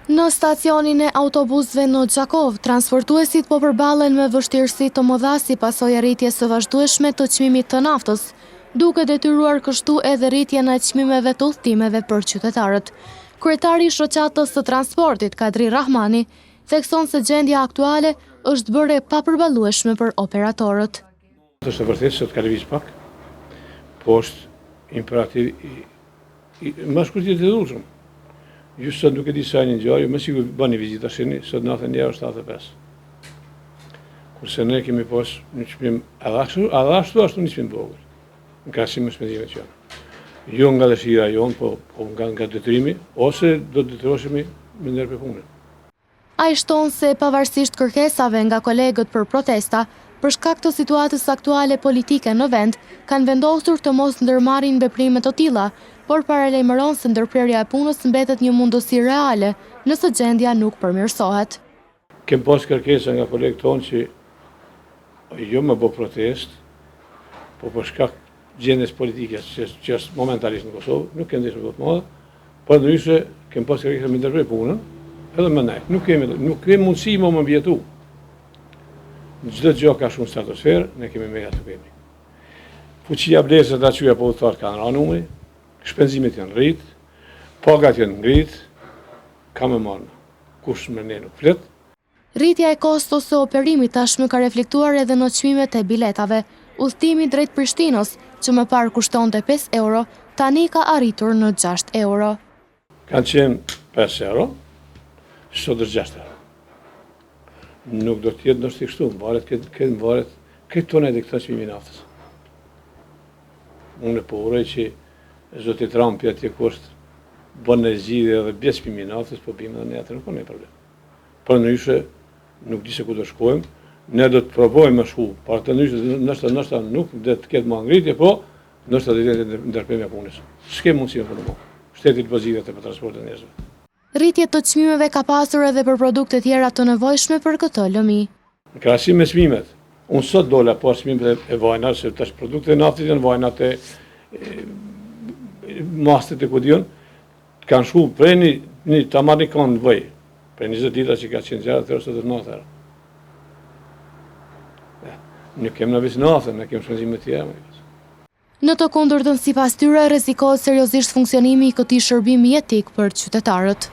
Në stacionin e autobusëve në Gjakov, transportuesit po përballen me vështirësi të mëdha si pasojë e rritjes së vazhdueshme të çmimit të naftës, duke detyruar kështu edhe rritjen e çmimeve të udhëtimeve për qytetarët. Kryetari i shoqatës së transportit, Kadri Rahmani, thekson se gjendja aktuale është bërë e papërballueshme për operatorët. Është e vërtetë se të ka lëviz pak, po është imperativ më shkurtë të dhunshëm. Ju sot nuk e di sa një ngjarje, më sigur bëni vizitë sheni, sot natën deri është 75. Kurse ne kemi pas një çmim edhe ashtu një çmim vogël. Në krahasim me shpenzimet që janë. Jo nga dëshira jonë, po nga detyrimi, ose do të detyrohemi me ndërprer punën. Ai shton se pavarësisht kërkesave nga kolegët për protesta, për shkak të situatës aktuale politike në vend, kanë vendosur të mos ndërmarrin veprime të tilla, por paralajmëron se ndërprerja e punës mbetet një mundësi reale, nëse gjendja nuk përmirësohet. Kem pas kërkesa nga kolegët tonë që jo më bë protest, po për shkak gjendjes politike që është momentalisht në Kosovë, nuk kemë ndeshur të madhe, por ndryshe kem pas kërkesa me ndërprer punën, edhe më nej. Nuk kemi mundësi më mbjetu. Çdo gjë ka shumë stratosferë, ne kemi me atë kemi. Fuqia vlesë ta çuja po udhëtar kanë rënë numri, shpenzimet janë rrit, pagat janë ngrit, ka më marrë. Kush më ne nuk flet. Rritja e kostos së operimit tashmë ka reflektuar edhe në çmimet e biletave. Udhëtimi drejt Prishtinës, që më parë kushtonte 5 euro, tani ka arritur në 6 euro. Kanë qenë 5 euro, sot është 6 euro. Nuk do të jetë ndoshta kështu, varet këtë tonë edhe këtë çmimi i naftës. Unë po uroj që zoti Trumpi atje kusht bën në zgjidhje edhe bjes çmimi i naftës, po bimë edhe ne atë nuk ka problem. Por ndryshe nuk di se ku do shkojmë, ne do të provojmë më shku, por të ndryshe ndoshta nuk do të ketë më ngritje, po ndoshta do të jetë ndërprerja e punës. S'ke mundësi më punë. Shteti të bazikave për transportin e njerëzve. Rritje të çmimeve ka pasur edhe për produkte tjera të nevojshme për këtë lëmi. Në krahasim me çmimet, unë sot dola pas çmimet e vajnat, se tash produktet e naftit janë vajnat e mastet e kudion, kanë shku prej një tamani kanë vëj, prej 20 dita që ka qenë gjatë, atër është të 9 euro. Nuk kemë në visë naftën, ne kemë shpenzime tjera. Në të kundërtën, sipas tyre, rrezikohet seriozisht funksionimi i këtij shërbimi jetik për qytetarët.